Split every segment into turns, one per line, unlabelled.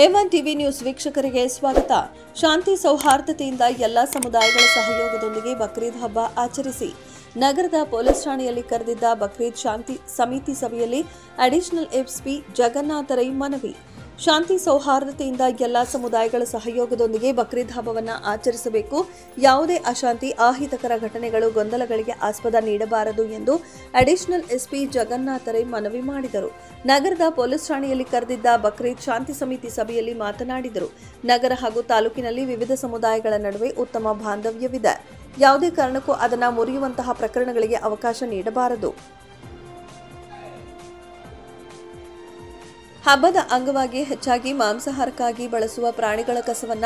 A1 TV news ವೀಕ್ಷಕರಿಗೆ ಸ್ವಾಗತ. ಶಾಂತಿ ಸೌಹಾರ್ದತೆಯಿಂದ ಎಲ್ಲಾ ಸಮುದಾಯಗಳ ಸಹಯೋಗದೊಂದಿಗೆ ಬಕ್ರೀದ್ ಹಬ್ಬ ಆಚರಿಸಿ. ನಗರದ ಪೊಲೀಸ್ ಠಾಣೆಯಲ್ಲಿ ಕರೆದಿದ್ದ ಬಕ್ರೀದ್ ಶಾಂತಿ ಸಮಿತಿ ಸಭೆಯಲ್ಲಿ ಅಡಿಷನಲ್ ಎಸ್ಪಿ ಜಗನ್ನಾಥ ರೈ ಮನವಿ. ಶಾಂತಿ ಸೌಹಾರ್ದತೆಯಿಂದ ಎಲ್ಲಾ ಸಮುದಾಯಗಳ ಸಹಯೋಗದೊಂದಿಗೆ ಬಕ್ರೀದ್ ಹಬ್ಬವನ್ನು ಆಚರಿಸಬೇಕು. ಯಾವುದೇ ಅಶಾಂತಿ, ಅಹಿತಕರ ಘಟನೆಗಳು, ಗೊಂದಲಗಳಿಗೆ ಆಸ್ಪದ ನೀಡಬಾರದು ಎಂದು ಅಡಿಷನಲ್ ಎಸ್ಪಿ ಜಗನ್ನಾಥ ರೈ ಮನವಿ ಮಾಡಿದರು. ನಗರದ ಪೊಲೀಸ್ ಠಾಣೆಯಲ್ಲಿ ಕರೆದಿದ್ದ ಬಕ್ರೀದ್ ಶಾಂತಿ ಸಮಿತಿ ಸಭೆಯಲ್ಲಿ ಮಾತನಾಡಿದರು. ನಗರ ಹಾಗೂ ತಾಲೂಕಿನಲ್ಲಿ ವಿವಿಧ ಸಮುದಾಯಗಳ ನಡುವೆ ಉತ್ತಮ ಬಾಂಧವ್ಯವಿದೆ. ಯಾವುದೇ ಕಾರಣಕ್ಕೂ ಅದನ್ನು ಮುರಿಯುವಂತಹ ಪ್ರಕರಣಗಳಿಗೆ ಅವಕಾಶ ನೀಡಬಾರದು. ಹಬ್ಬದ ಅಂಗವಾಗಿ ಹೆಚ್ಚಾಗಿ ಮಾಂಸಾಹಾರಕ್ಕಾಗಿ ಬಳಸುವ ಪ್ರಾಣಿಗಳ ಕಸವನ್ನ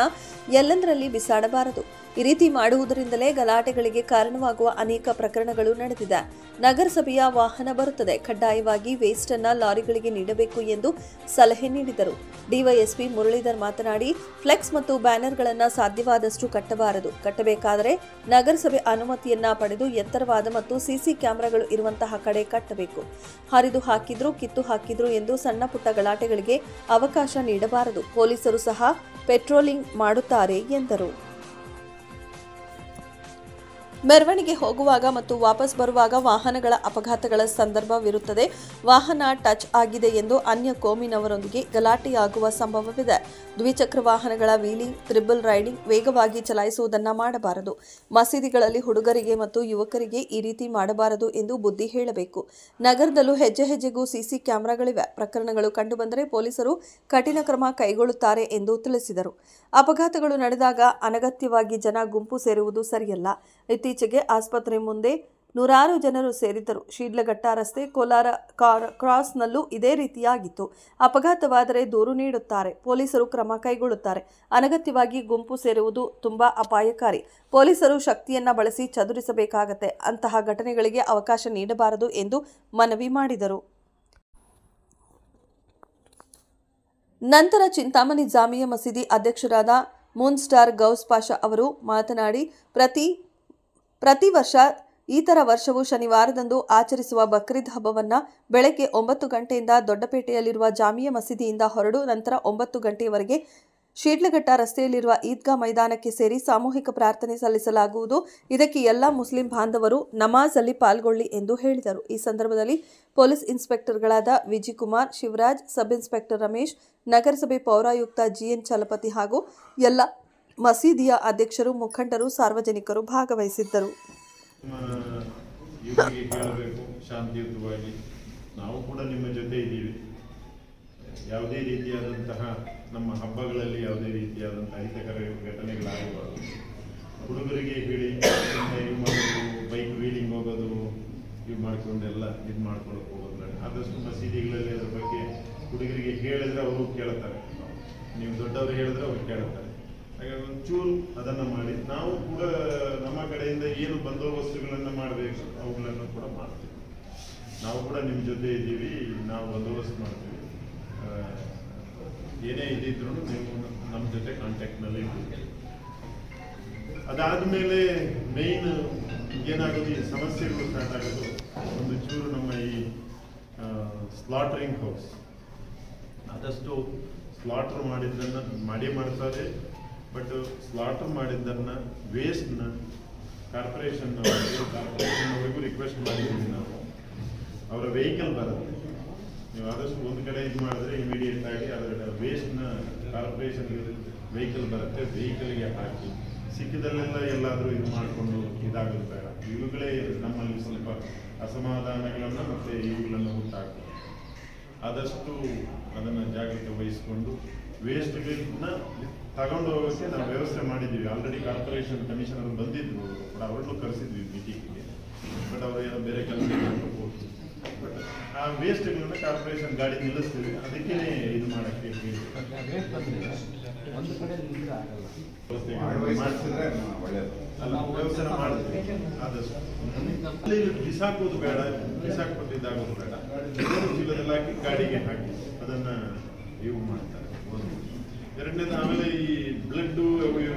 ಎಲ್ಲೆಂದರಲ್ಲಿ ಬಿಸಾಡಬಾರದು. ಈ ರೀತಿ ಮಾಡುವುದರಿಂದಲೇ ಗಲಾಟೆಗಳಿಗೆ ಕಾರಣವಾಗುವ ಅನೇಕ ಪ್ರಕರಣಗಳು ನಡೆದಿದೆ. ನಗರಸಭೆಯ ವಾಹನ ಬರುತ್ತದೆ, ಕಡ್ಡಾಯವಾಗಿ ವೇಸ್ಟ್ ಅನ್ನ ಲಾರಿಗಳಿಗೆ ನೀಡಬೇಕು ಎಂದು ಸಲಹೆ ನೀಡಿದರು. ಡಿವೈಎಸ್ಪಿ ಮುರಳೀಧರ್ ಮಾತನಾಡಿ, ಫ್ಲೆಕ್ಸ್ ಮತ್ತು ಬ್ಯಾನರ್ಗಳನ್ನು ಸಾಧ್ಯವಾದಷ್ಟು ಕಟ್ಟಬಾರದು. ಕಟ್ಟಬೇಕಾದರೆ ನಗರಸಭೆ ಅನುಮತಿಯನ್ನ ಪಡೆದು ಎತ್ತರವಾದ ಮತ್ತು ಸಿಸಿ ಕ್ಯಾಮೆರಾಗಳು ಇರುವಂತಹ ಕಡೆ ಕಟ್ಟಬೇಕು. ಹರಿದು ಹಾಕಿದ್ರು, ಕಿತ್ತು ಹಾಕಿದ್ರು ಎಂದು ಸಣ್ಣ ಪುಟ್ಟ ಗಲಾಟೆಗಳಿಗೆ ಅವಕಾಶ ನೀಡಬಾರದು. ಪೊಲೀಸರು ಸಹ ಪೆಟ್ರೋಲಿಂಗ್ ಮಾಡುತ್ತಾರೆ ಎಂದರು. ಮೆರವಣಿಗೆ ಹೋಗುವಾಗ ಮತ್ತು ವಾಪಸ್ ಬರುವಾಗ ವಾಹನಗಳ ಅಪಘಾತಗಳ ಸಂದರ್ಭವಿರುತ್ತದೆ. ವಾಹನ ಟಚ್ ಆಗಿದೆ ಎಂದು ಅನ್ಯ ಕೋಮಿನವರೊಂದಿಗೆ ಗಲಾಟೆಯಾಗುವ ಸಂಭವವಿದೆ. ದ್ವಿಚಕ್ರ ವಾಹನಗಳ ವೀಲಿಂಗ್, ತ್ರಿಬಲ್ ರೈಡಿಂಗ್ ವೇಗವಾಗಿ ಚಲಾಯಿಸುವುದನ್ನು ಮಾಡಬಾರದು. ಮಸೀದಿಗಳಲ್ಲಿ ಹುಡುಗರಿಗೆ ಮತ್ತು ಯುವಕರಿಗೆ ಈ ರೀತಿ ಮಾಡಬಾರದು ಎಂದು ಬುದ್ಧಿ ಹೇಳಬೇಕು. ನಗರದಲ್ಲೂ ಹೆಜ್ಜೆ ಹೆಜ್ಜೆಗೂ ಸಿಸಿ ಕ್ಯಾಮೆರಾಗಳಿವೆ. ಪ್ರಕರಣಗಳು ಕಂಡುಬಂದರೆ ಪೊಲೀಸರು ಕಠಿಣ ಕ್ರಮ ಕೈಗೊಳ್ಳುತ್ತಾರೆ ಎಂದು ತಿಳಿಸಿದರು. ಅಪಘಾತಗಳು ನಡೆದಾಗ ಅನಗತ್ಯವಾಗಿ ಜನ ಗುಂಪು ಸೇರುವುದು ಸರಿಯಲ್ಲ. ಇತ್ತೀಚೆಗೆ ಆಸ್ಪತ್ರೆ ಮುಂದೆ ನೂರಾರು ಜನರು ಸೇರಿದ್ದರು. ಶೀಡ್ಲಘಟ್ಟ ರಸ್ತೆ, ಕೋಲಾರ ಕ್ರಾಸ್ನಲ್ಲೂ ಇದೇ ರೀತಿಯಾಗಿತ್ತು. ಅಪಘಾತವಾದರೆ ದೂರು ನೀಡುತ್ತಾರೆ, ಪೊಲೀಸರು ಕ್ರಮ ಕೈಗೊಳ್ಳುತ್ತಾರೆ. ಅನಗತ್ಯವಾಗಿ ಗುಂಪು ಸೇರುವುದು ತುಂಬಾ ಅಪಾಯಕಾರಿ. ಪೊಲೀಸರು ಶಕ್ತಿಯನ್ನ ಬಳಸಿ ಚದುರಿಸಬೇಕಾಗತ್ತೆ. ಅಂತಹ ಘಟನೆಗಳಿಗೆ ಅವಕಾಶ ನೀಡಬಾರದು ಎಂದು ಮನವಿ ಮಾಡಿದರು. ನಂತರ ಚಿಂತಾಮಣಿ ಜಾಮಿಯಾ ಮಸೀದಿ ಅಧ್ಯಕ್ಷರಾದ ಮೂನ್-ಸ್ಟಾರ್ ಗೌಸ್ ಪಾಷಾ ಅವರು ಮಾತನಾಡಿ, ಪ್ರತಿ ವರ್ಷ ಈ ವರ್ಷವೂ ಶನಿವಾರದಂದು ಆಚರಿಸುವ ಬಕ್ರೀದ್ ಹಬ್ಬವನ್ನು ಬೆಳಗ್ಗೆ 9 ಗಂಟೆಯಿಂದ ದೊಡ್ಡಪೇಟೆಯಲ್ಲಿರುವ ಜಾಮಿಯಾ ಮಸೀದಿಯಿಂದ ಹೊರಡು ನಂತರ 9 ಗಂಟೆಯವರೆಗೆ ಶೀಡ್ಲಘಟ್ಟ ರಸ್ತೆಯಲ್ಲಿರುವ ಈದ್ಗಾ ಮೈದಾನಕ್ಕೆ ಸೇರಿ ಸಾಮೂಹಿಕ ಪ್ರಾರ್ಥನೆ ಸಲ್ಲಿಸಲಾಗುವುದು. ಇದಕ್ಕೆ ಎಲ್ಲ ಮುಸ್ಲಿಂ ಬಾಂಧವರು ನಮಾಜ್ ಅಲ್ಲಿ ಪಾಲ್ಗೊಳ್ಳಿ ಎಂದು ಹೇಳಿದರು. ಈ ಸಂದರ್ಭದಲ್ಲಿ ಪೊಲೀಸ್ ಇನ್ಸ್ಪೆಕ್ಟರ್ಗಳಾದ ವಿಜಿಕುಮಾರ್, ಶಿವರಾಜ್, ಸಬ್ ಇನ್ಸ್ಪೆಕ್ಟರ್ ರಮೇಶ್, ನಗರಸಭೆ ಪೌರಾಯುಕ್ತ ಜಿಎನ್ ಚಲಪತಿ ಹಾಗೂ ಎಲ್ಲ ಮಸೀದಿಯ ಅಧ್ಯಕ್ಷರು, ಮುಖಂಡರು, ಸಾರ್ವಜನಿಕರು ಭಾಗವಹಿಸಿದ್ದರು.
ಶಾಂತಿಯುತವಾಗಿ ನಾವು ಕೂಡ ನಿಮ್ಮ ಜೊತೆ ಇದ್ದೀವಿ. ಯಾವುದೇ ರೀತಿಯಾದಂತಹ ನಮ್ಮ ಹಬ್ಬಗಳಲ್ಲಿ ಯಾವುದೇ ರೀತಿಯಾದಂತಹ ಅಹಿತಕರ ಘಟನೆಗಳಾಗಬಾರದು. ಹುಡುಗರಿಗೆ ಹೇಳಿ ಬೈಕ್ ವೀಲಿಂಗ್ ಹೋಗೋದು ಇವು ಮಾಡಿಕೊಂಡೆಲ್ಲ ಇದು ಮಾಡ್ಕೊಳಕ್ಕೆ ಹೋಗೋದು. ಆದಷ್ಟು ಮಸೀದಿಗಳಲ್ಲಿ ಅದ್ರ ಬಗ್ಗೆ ಹುಡುಗರಿಗೆ ಹೇಳಿದ್ರೆ ಅವರು ಕೇಳ್ತಾರೆ, ನೀವು ದೊಡ್ಡವರು ಹೇಳಿದ್ರೆ ಅವ್ರು ಕೇಳ್ತಾರೆ. ಹಾಗಾಗಿ ಒಂಚೂರು ಅದನ್ನು ಮಾಡಿ ನಾವು ಕೂಡ ನಮ್ಮ ಕಡೆಯಿಂದ ಏನು ಬಂದೋಬಸ್ತುಗಳನ್ನು ಮಾಡಬೇಕು ಅವುಗಳನ್ನು ಕೂಡ ಮಾಡ್ತೀವಿ. ನಾವು ಕೂಡ ನಿಮ್ಮ ಜೊತೆ ಇದ್ದೀವಿ, ನಾವು ಬಂದೋಬಸ್ತ್ ಮಾಡ್ತೀವಿ. ಏನೇ ಇದ್ದಿದ್ರು ನೀವು ನಮ್ಮ ಜೊತೆ ಕಾಂಟ್ಯಾಕ್ಟ್ನಲ್ಲಿ ಇದ್ದೀವಿ. ಅದಾದಮೇಲೆ ಮೇಯ್ನ್ ಏನಾಗೋದು, ಈ ಸಮಸ್ಯೆಗಳು ಸ್ಟಾರ್ಟ್ ಆಗೋದು ಒಂದು ಚೂರು ನಮ್ಮ ಈ ಸ್ಲಾಟರಿಂಗ್ ಹೌಸ್. ಆದಷ್ಟು ಸ್ಲಾಟರ್ ಮಾಡಿದ್ದನ್ನು ಮಾಡ್ತಾರೆ. ಬಟ್ ಸ್ಲಾಟರ್ ಮಾಡಿದ್ದನ್ನು ವೇಸ್ಟ್ನ ಕಾರ್ಪೊರೇಷನ್ನವರೆಗೂ ರಿಕ್ವೆಸ್ಟ್ ಮಾಡಿದ್ದೀವಿ ನಾವು. ಅವರ ವೆಹಿಕಲ್ ಬರುತ್ತೆ, ನೀವು ಆದಷ್ಟು ಒಂದು ಕಡೆ ಇದು ಮಾಡಿದ್ರೆ ಇಮಿಡಿಯೇಟ್ ಆಗಿ ಅದರ ವೇಸ್ಟ್ನ ಕಾರ್ಪೊರೇಷನ್ ವೆಹಿಕಲ್ ಬರುತ್ತೆ, ವೆಹಿಕಲ್ಗೆ ಹಾಕಿ ಸಿಕ್ಕಿದಲ್ಲೆಲ್ಲ ಎಲ್ಲಾದರೂ ಇದು ಮಾಡಿಕೊಂಡು ಇದಾಗೋದು ಬೇಡ. ಇವುಗಳೇ ನಮ್ಮಲ್ಲಿ ಸ್ವಲ್ಪ ಅಸಮಾಧಾನಗಳನ್ನು ಮತ್ತು ಇವುಗಳನ್ನು ಹುಟ್ಟಾಕ್ತವೆ. ಆದಷ್ಟು ಅದನ್ನು ಜಾಗ್ರತೆ ವಹಿಸಿಕೊಂಡು ವೇಸ್ಟ್ಗಳನ್ನ ತಗೊಂಡು ಹೋಗೋಕ್ಕೆ ನಾವು ವ್ಯವಸ್ಥೆ ಮಾಡಿದ್ದೀವಿ. ಆಲ್ರೆಡಿ ಕಾರ್ಪೊರೇಷನ್ ಕಮಿಷನರ್ ಬಂದಿದ್ರು ಕೂಡ, ಅವ್ರನ್ನೂ ಕರೆಸಿದ್ವಿ ಮೀಟಿಂಗಿಗೆ. ಬಟ್ ಅವರು ಏನೋ ಬೇರೆ ಕೆಲಸ ಹೋಗ್ತೀವಿ. ಬಟ್ ಆ ವೇಸ್ಟ್ಗಳನ್ನ ಕಾರ್ಪೊರೇಷನ್ ಗಾಡಿ ನಿಲ್ಲಿಸ್ತೀವಿ, ಅದಕ್ಕೇ ಇದು ಮಾಡೋಕ್ಕೆ ವ್ಯವಸ್ಥೆ ಮಾಡ್ತೀವಿ. ಆದಷ್ಟು ಬಿಸಾಕೋದು ಬೇಡ, ಬಿಸಾಕ್ಬಿಟ್ಟಿದ್ದಾಗೋದು ಬೇಡ. ಚೀಲದಲ್ಲಿ ಹಾಕಿ ಗಾಡಿಗೆ ಹಾಕಿ ಅದನ್ನು ಇವು ಮಾಡ್ತಾರೆ. ಎರಡನೇದು ಆಮೇಲೆ ಈ ಬ್ಲಡ್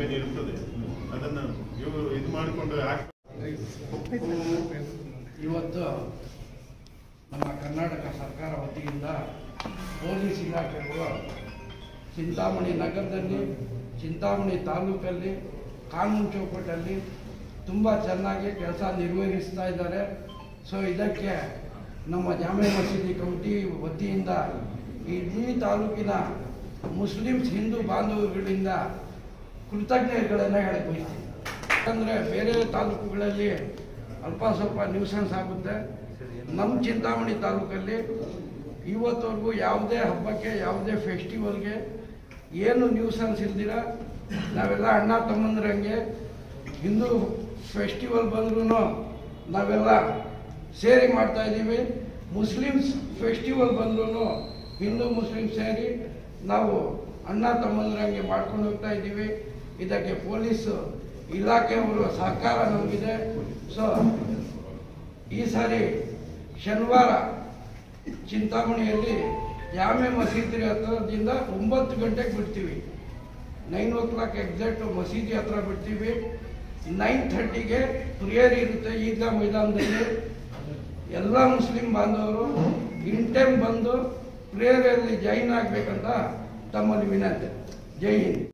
ಏನಿರ್ತದೆ ಅದನ್ನು ಇವರು ಇದು ಮಾಡಿಕೊಂಡು
ಇವತ್ತು ನಮ್ಮ ಕರ್ನಾಟಕ ಸರ್ಕಾರ ವತಿಯಿಂದ ಪೊಲೀಸ್ ಇಲಾಖೆಗಳು ಚಿಂತಾಮಣಿ ನಗರದಲ್ಲಿ, ಚಿಂತಾಮಣಿ ತಾಲೂಕಲ್ಲಿ, ಕಾನೂನು ಚೌಕಟ್ಟಲ್ಲಿ ತುಂಬ ಚೆನ್ನಾಗಿ ಕೆಲಸ ನಿರ್ವಹಿಸ್ತಾ ಇದ್ದಾರೆ. ಸೊ ಇದಕ್ಕೆ ನಮ್ಮ ಜಾಮೆ ಮಸೀದಿ ಕಮಿಟಿ ವತಿಯಿಂದ ಇಡೀ ತಾಲೂಕಿನ ಮುಸ್ಲಿಮ್ಸ್ ಹಿಂದೂ ಬಾಂಧವರುಗಳಿಂದ ಕೃತಜ್ಞತೆಗಳನ್ನು ಹೇಳಕ್ಕೆ ಬಯಸ್ತೀನಿ. ಯಾಕಂದರೆ ಬೇರೆ ತಾಲೂಕುಗಳಲ್ಲಿ ಅಲ್ಪ ಸ್ವಲ್ಪ ನ್ಯೂಸೆನ್ಸ್ ಆಗುತ್ತೆ. ನಮ್ಮ ಚಿಂತಾಮಣಿ ತಾಲೂಕಲ್ಲಿ ಇವತ್ತವರೆಗೂ ಯಾವುದೇ ಹಬ್ಬಕ್ಕೆ, ಯಾವುದೇ ಫೆಸ್ಟಿವಲ್ಗೆ ಏನು ನ್ಯೂಸೆನ್ಸ್ ಇಲ್ದಿರ ನಾವೆಲ್ಲ ಅಣ್ಣ ತಮ್ಮಂದ್ರಂಗೆ ಹಿಂದೂ ಫೆಸ್ಟಿವಲ್ ಬಂದ್ರೂ ನಾವೆಲ್ಲ ಸೇರಿ ಮಾಡ್ತಾ ಇದ್ದೀವಿ. ಮುಸ್ಲಿಮ್ಸ್ ಫೆಸ್ಟಿವಲ್ ಬಂದ್ರೂ ಹಿಂದೂ ಮುಸ್ಲಿಂ ಸೇರಿ ನಾವು ಅಣ್ಣ ತಮ್ಮಂದ್ರಂಗೆ ಮಾಡ್ಕೊಂಡು ಹೋಗ್ತಾ ಇದ್ದೀವಿ. ಇದಕ್ಕೆ ಪೊಲೀಸ್ ಇಲಾಖೆಯವರು ಸಹಕಾರ ನಮಗಿದೆ. ಸೊ ಈ ಸಾರಿ ಶನಿವಾರ ಚಿಂತಾಮಣಿಯಲ್ಲಿ ಜಾಮೆ ಮಸೀದಿ ಹತ್ರದಿಂದ 9 ಗಂಟೆಗೆ ಬಿಡ್ತೀವಿ. 9 o'clock ಎಕ್ಸಾಕ್ಟ್ ಮಸೀದಿ ಹತ್ರ ಬಿಡ್ತೀವಿ. 9:30ಗೆ ಪ್ರೇಯರ್ ಇರುತ್ತೆ ಈದ್ಗಾ ಮೈದಾನದಲ್ಲಿ. ಎಲ್ಲ ಮುಸ್ಲಿಂ ಬಾಂಧವರು ಇನ್ ಟೈಮ್ ಬಂದು ಪ್ರೇಯರಲ್ಲಿ ಜಾಯಿನ್ ಆಗಬೇಕಂತ ತಮ್ಮಲ್ಲಿ ವಿನಂತಿ. ಜೈ ಹಿಂದ್.